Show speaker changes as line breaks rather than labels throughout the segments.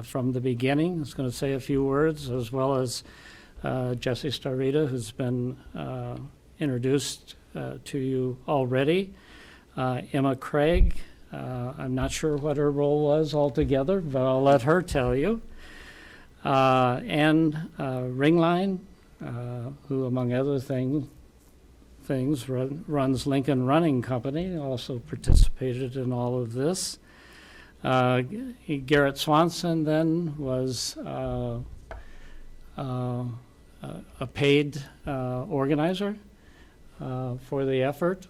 from the beginning is going to say a few words, as well as Jesse Starita, who's been introduced to you already. Emma Craig, I'm not sure what her role was altogether, but I'll let her tell you. And Ringline, who, among other things runs Lincoln Running Company, also participated in all of this. Garrett Swanson then was a paid organizer for the effort,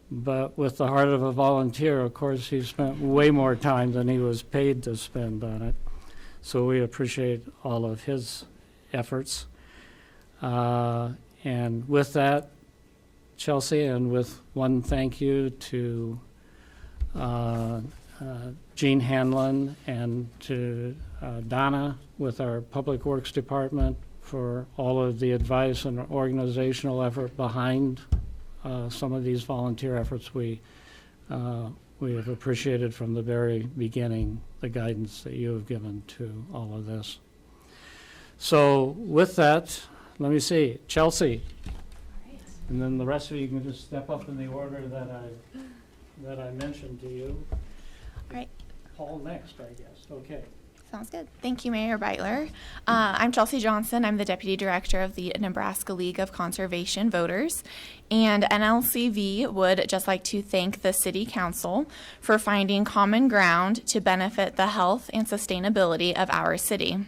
but with the heart of a volunteer. Of course, he spent way more time than he was paid to spend on it. So we appreciate all of his efforts. And with that, Chelsea, and with one thank you to Gene Hanlon and to Donna with our Public Works Department for all of the advice and organizational effort behind some of these volunteer efforts. We have appreciated from the very beginning the guidance that you have given to all of this. So with that, let me see, Chelsea.
Right.
And then the rest of you can just step up in the order that I mentioned to you.
All right.
Paul next, I guess. Okay.
Sounds good. Thank you, Mayor Beitler. I'm Chelsea Johnson. I'm the Deputy Director of the Nebraska League of Conservation Voters. And NLCV would just like to thank the City Council for finding common ground to benefit the health and sustainability of our city.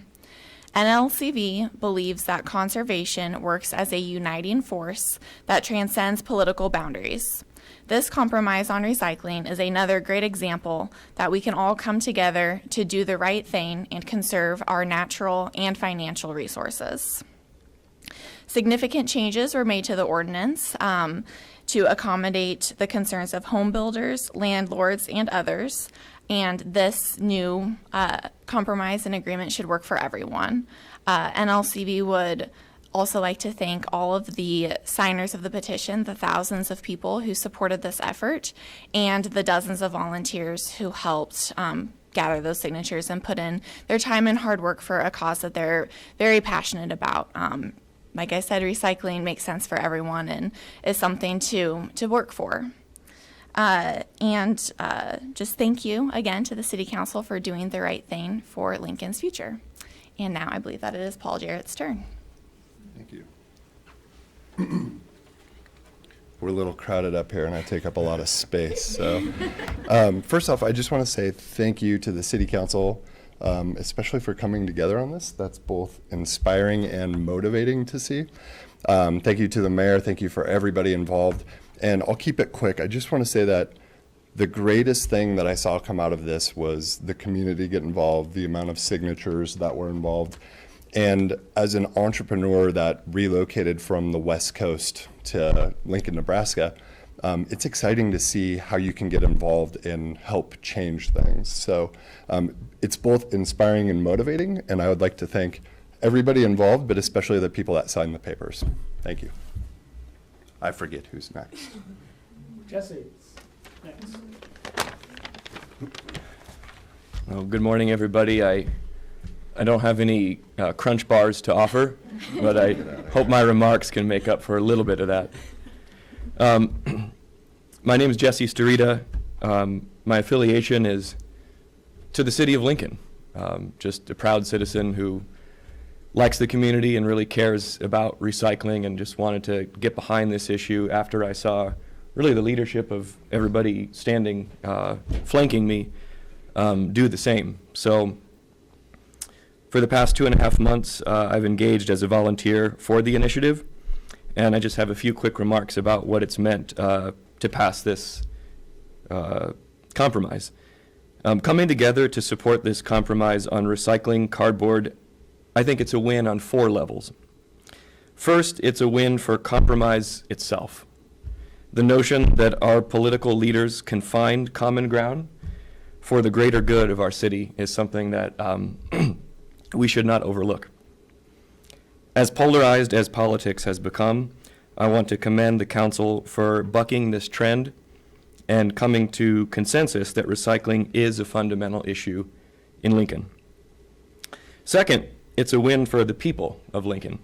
NLCV believes that conservation works as a uniting force that transcends political boundaries. This compromise on recycling is another great example that we can all come together to do the right thing and conserve our natural and financial resources. Significant changes were made to the ordinance to accommodate the concerns of home builders, landlords, and others. And this new compromise and agreement should work for everyone. NLCV would also like to thank all of the signers of the petition, the thousands of people who supported this effort, and the dozens of volunteers who helped gather those signatures and put in their time and hard work for a cause that they're very passionate about. Like I said, recycling makes sense for everyone and is something to work for. Just thank you again to the City Council for doing the right thing for Lincoln's future. And now I believe that it is Paul Jarrett's turn.
Thank you. We're a little crowded up here and I take up a lot of space. So first off, I just want to say thank you to the City Council, especially for coming together on this. That's both inspiring and motivating to see. Thank you to the mayor. Thank you for everybody involved. And I'll keep it quick. I just want to say that the greatest thing that I saw come out of this was the community get involved, the amount of signatures that were involved. And as an entrepreneur that relocated from the West Coast to Lincoln, Nebraska, it's exciting to see how you can get involved and help change things. So it's both inspiring and motivating, and I would like to thank everybody involved, but especially the people that signed the papers. Thank you. I forget who's next.
Jesse, next.
Well, good morning, everybody. I don't have any crunch bars to offer, but I hope my remarks can make up for a little bit of that. My name is Jesse Starita. My affiliation is to the city of Lincoln. Just a proud citizen who likes the community and really cares about recycling, and just wanted to get behind this issue after I saw really the leadership of everybody standing, flanking me, do the same. So for the past 2.5 months, I've engaged as a volunteer for the initiative, and I just have a few quick remarks about what it's meant to pass this compromise. Coming together to support this compromise on recycling cardboard, I think it's a win on 4 levels. First, it's a win for compromise itself. The notion that our political leaders can find common ground for the greater good of our city is something that we should not overlook. As polarized as politics has become, I want to commend the council for bucking this trend and coming to consensus that recycling is a fundamental issue in Lincoln. Second, it's a win for the people of Lincoln.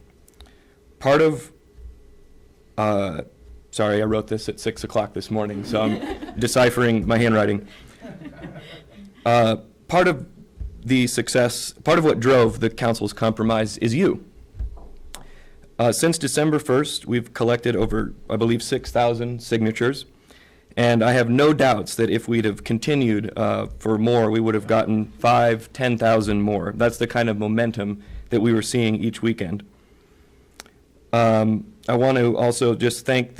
Part of, sorry, I wrote this at 6 o'clock this morning, so I'm deciphering my handwriting. Part of the success, part of what drove the council's compromise is you. Since December 1st, we've collected over, I believe, 6,000 signatures, and I have no doubts that if we'd have continued for more, we would have gotten 5,000, 10,000 more. That's the kind of momentum that we were seeing each weekend. I want to also just thank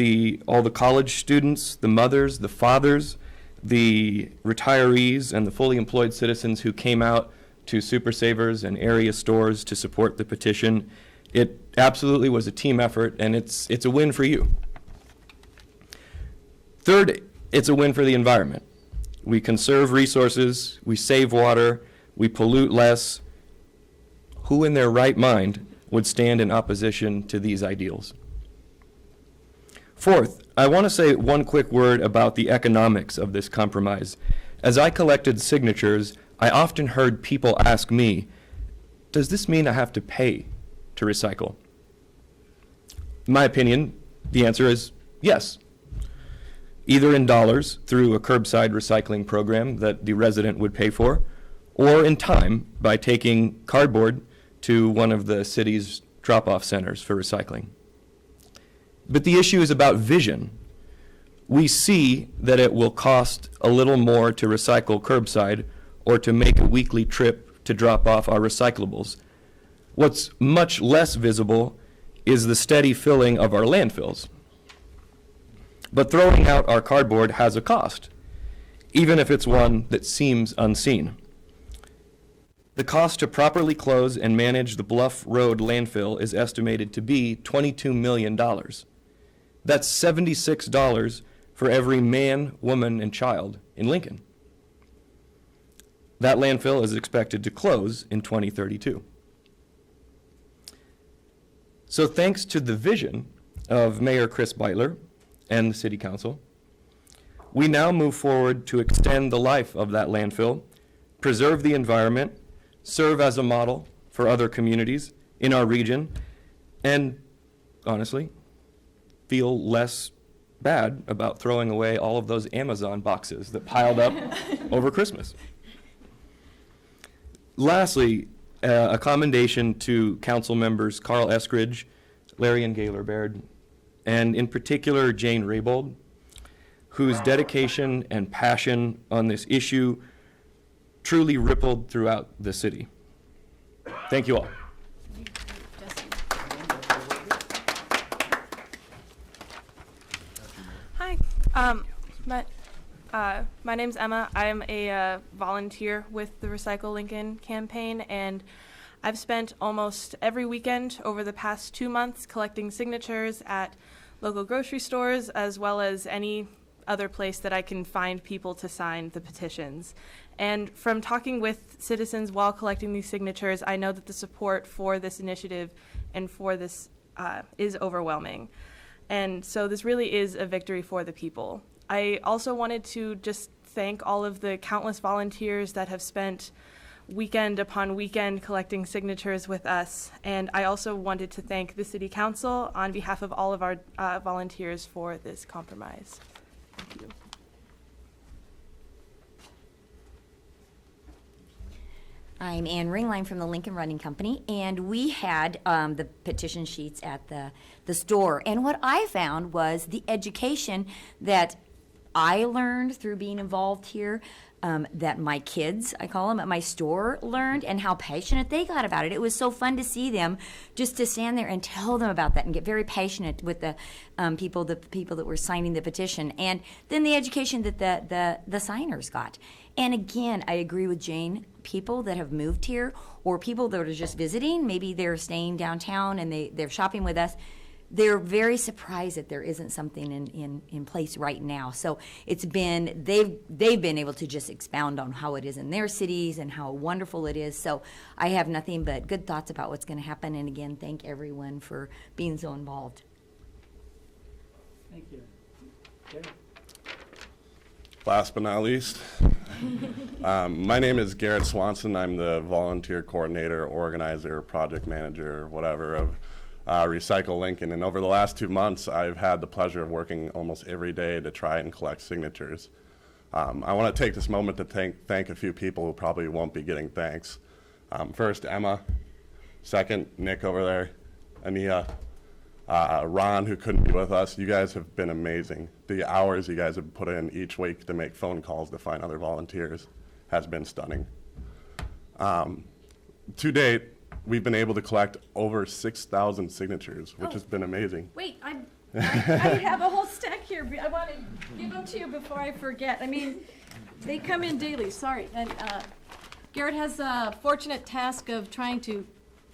all the college students, the mothers, the fathers, the retirees, and the fully employed citizens who came out to Super Savers and area stores to support the petition. It absolutely was a team effort, and it's a win for you. Third, it's a win for the environment. We conserve resources, we save water, we pollute less. Who in their right mind would stand in opposition to these ideals? Fourth, I want to say one quick word about the economics of this compromise. As I collected signatures, I often heard people ask me, does this mean I have to pay to recycle? In my opinion, the answer is yes. Either in dollars through a curbside recycling program that the resident would pay for, or in time by taking cardboard to one of the city's drop-off centers for recycling. But the issue is about vision. We see that it will cost a little more to recycle curbside or to make a weekly trip to drop off our recyclables. What's much less visible is the steady filling of our landfills. But throwing out our cardboard has a cost, even if it's one that seems unseen. The cost to properly close and manage the Bluff Road landfill is estimated to be $22 million. That's $76 for every man, woman, and child in Lincoln. That landfill is expected to close in 2032. So thanks to the vision of Mayor Chris Beitler and the City Council, we now move forward to extend the life of that landfill, preserve the environment, serve as a model for other communities in our region, and honestly, feel less bad about throwing away all of those Amazon boxes that piled up over Christmas. Lastly, a commendation to council members Carl Eskridge, Larry and Gaylor Baird, and in particular Jane Raybold, whose dedication and passion on this issue truly rippled throughout the city. Thank you all.
Hi, my name's Emma. I'm a volunteer with the Recycle Lincoln campaign, and I've spent almost every weekend over the past 2 months collecting signatures at local grocery stores, as well as any other place that I can find people to sign the petitions. And from talking with citizens while collecting these signatures, I know that the support for this initiative and for this is overwhelming. And so this really is a victory for the people. I also wanted to just thank all of the countless volunteers that have spent weekend upon weekend collecting signatures with us. And I also wanted to thank the City Council on behalf of all of our volunteers for this compromise. Thank you.
I'm Ann Ringline from the Lincoln Running Company, and we had the petition sheets at the store. And what I found was the education that I learned through being involved here, that my kids, I call them, at my store learned, and how passionate they got about it. It was so fun to see them just to stand there and tell them about that and get very passionate with the people that were signing the petition. And then the education that the signers got. And again, I agree with Jane. People that have moved here or people that are just visiting, maybe they're staying downtown and they're shopping with us, they're very surprised that there isn't something in place right now. So it's been, they've been able to just expound on how it is in their cities and how wonderful it is. So I have nothing but good thoughts about what's going to happen. And again, thank everyone for being so involved.
Thank you.
Last but not least, My name is Garrett Swanson. I'm the volunteer coordinator, organizer, project manager, whatever, of Recycle Lincoln. And over the last 2 months, I've had the pleasure of working almost every day to try and collect signatures. I want to take this moment to thank a few people who probably won't be getting thanks. First, Emma. Second, Nick over there. Ania. Ron, who couldn't be with us. You guys have been amazing. The hours you guys have put in each week to make phone calls to find other volunteers has been stunning. To date, we've been able to collect over 6,000 signatures, which has been amazing.
Wait, I have a whole stack here. I want to give them to you before I forget. I mean, they come in daily, sorry. And Garrett has a fortunate task of trying to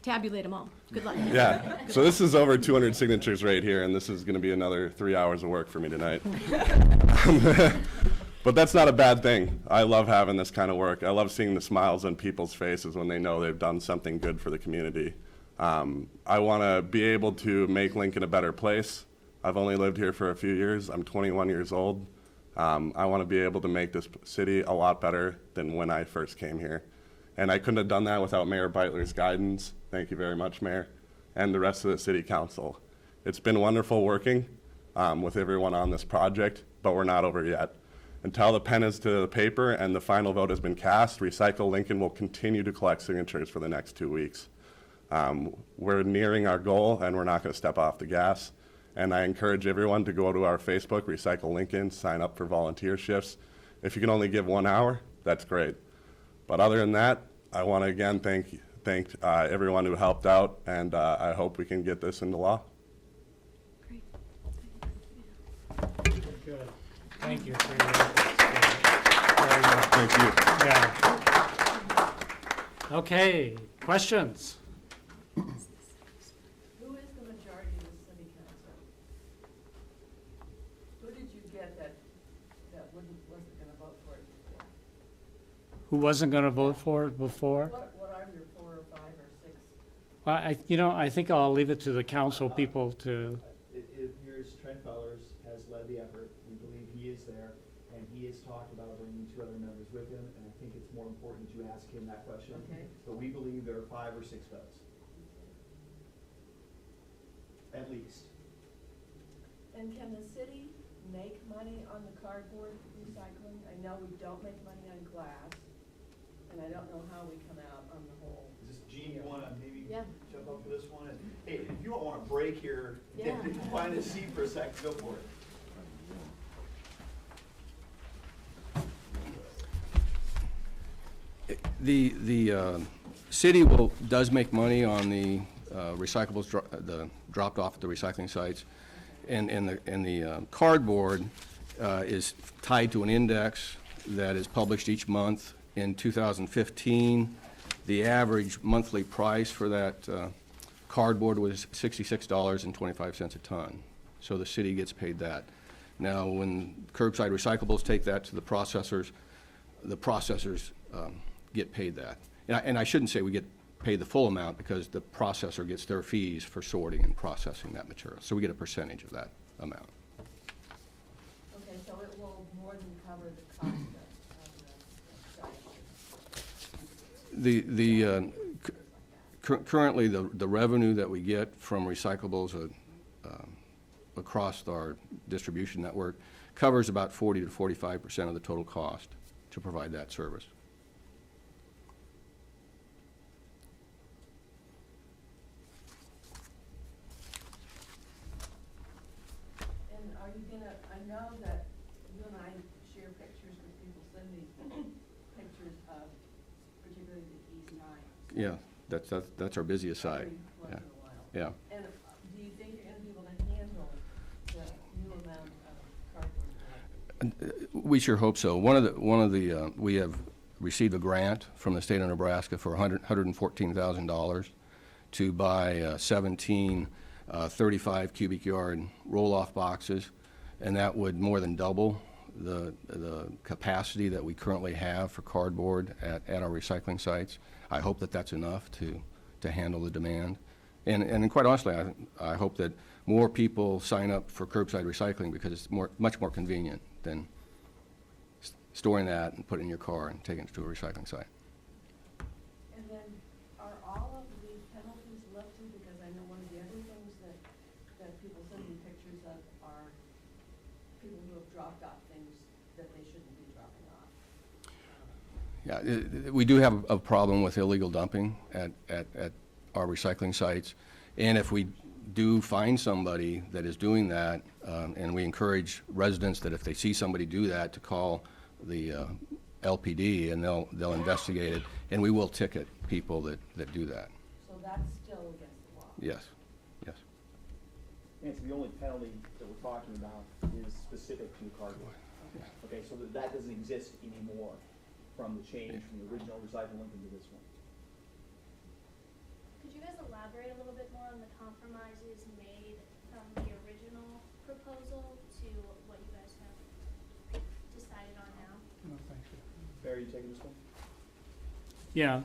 tabulate them all. Good luck.
Yeah, so this is over 200 signatures right here, and this is going to be another 3 hours of work for me tonight. But that's not a bad thing. I love having this kind of work. I love seeing the smiles on people's faces when they know they've done something good for the community. I want to be able to make Lincoln a better place. I've only lived here for a few years. I'm 21 years old. I want to be able to make this city a lot better than when I first came here. And I couldn't have done that without Mayor Beitler's guidance. Thank you very much, Mayor, and the rest of the City Council. It's been wonderful working with everyone on this project, but we're not over yet. Until the pen is to the paper and the final vote has been cast, Recycle Lincoln will continue to collect signatures for the next 2 weeks. We're nearing our goal, and we're not going to step off the gas. And I encourage everyone to go to our Facebook, Recycle Lincoln, sign up for volunteer shifts. If you can only give 1 hour, that's great. But other than that, I want to again thank everyone who helped out, and I hope we can get this into law.
Great.
Good. Thank you for your very much.
Thank you.
Yeah. Okay, questions?
Who is the majority of the city council? Who did you get that wasn't gonna vote for it before?
Who wasn't going to vote for it before?
What are your 4 or 5 or 6?
Well, I think I'll leave it to the council people to,
Here's Trent Fellers has led the effort. We believe he is there, and he has talked about bringing 2 other members with him, and I think it's more important you ask him that question.
Okay.
But we believe there are 5 or 6 votes. At least.
And can the city make money on the cardboard recycling? I know we don't make money on glass, and I don't know how we come out on the whole.
Is this, Gene, you want to maybe
Yeah.
jump up for this one? And, hey, if you don't want to break here,
Yeah.
find a seat for a second, go for it.
The city does make money on the recyclables, the dropped off at the recycling sites, and the cardboard is tied to an index that is published each month. In 2015, the average monthly price for that cardboard was $66.25 a ton. So the city gets paid that. Now, when curbside recyclables take that to the processors get paid that. And I shouldn't say we get paid the full amount, because the processor gets their fees for sorting and processing that material. So we get a percentage of that amount.
Okay, so it will more than cover the cost of the site.
Currently, the revenue that we get from recyclables across our distribution network covers about 40 to 45% of the total cost to provide that service.
And are you gonna, I know that you and I share pictures with people, send me pictures of particularly the East Nine.
Yeah, that's our busiest site.
Every once
Yeah,
in a while.
yeah.
And do you think you're gonna be able to handle the new amount of cardboard collected?
We sure hope so. We have received a grant from the state of Nebraska for $114,000 to buy 17 35 cubic yard roll-off boxes, and that would more than double the capacity that we currently have for cardboard at our recycling sites. I hope that that's enough to handle the demand. And quite honestly, I hope that more people sign up for curbside recycling, because it's much more convenient than storing that and putting it in your car and taking it to a recycling site.
And then are all of the penalties lifted? Because I know one of the other things that people send me pictures of are people who have dropped off things that they shouldn't be dropping off.
Yeah, we do have a problem with illegal dumping at our recycling sites. And if we do find somebody that is doing that, and we encourage residents that if they see somebody do that, to call the LPD, and they'll investigate it, and we will ticket people that do that.
So that's still against the law.
Yes, yes.
Nancy, the only penalty that we're talking about is specific to cardboard. Okay, so that doesn't exist anymore from the change from the original Recycle Lincoln to this one.
Could you guys elaborate a little bit more on the compromises made from the original proposal to what you guys have decided on now?
Barry, you taking this one?
Yeah.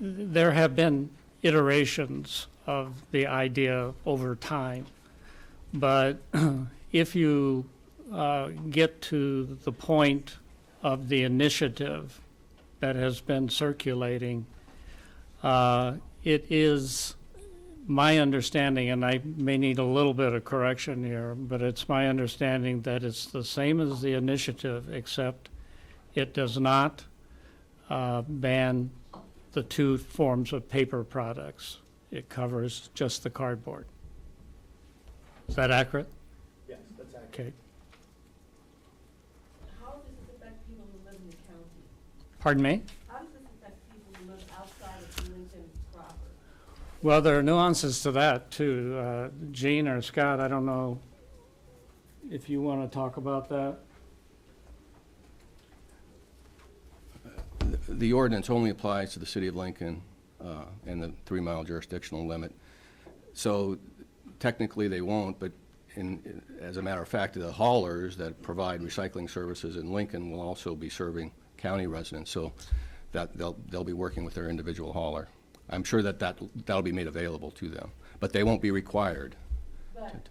There have been iterations of the idea over time, but if you get to the point of the initiative that has been circulating, it is my understanding, and I may need a little bit of correction here, but it's my understanding that it's the same as the initiative, except it does not ban the two forms of paper products. It covers just the cardboard. Is that accurate?
Yes, that's accurate.
Okay.
How does this affect people who live in the county?
Pardon me?
How does this affect people who live outside of Lincoln proper?
Well, there are nuances to that, too. Gene or Scott, I don't know if you want to talk about that.
The ordinance only applies to the city of Lincoln and the 3-mile jurisdictional limit. So technically they won't, but as a matter of fact, the haulers that provide recycling services in Lincoln will also be serving county residents, so that they'll be working with their individual hauler. I'm sure that'll be made available to them, but they won't be required.
But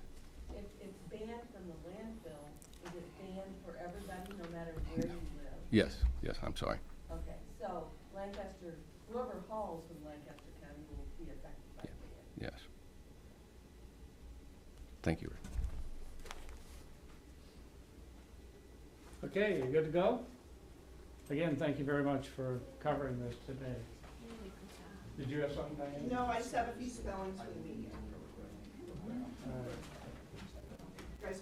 if it's banned from the landfill, is it banned for everybody, no matter where you live?
Yes, I'm sorry.
Okay, so Lancaster, whoever hauls from Lancaster County will be affected by the ban.
Yes. Thank you, Rick.
Okay, you good to go? Again, thank you very much for covering this today. Did you have something, Diane?
No, I just have a few spellings for the meeting.
All right.
Guys,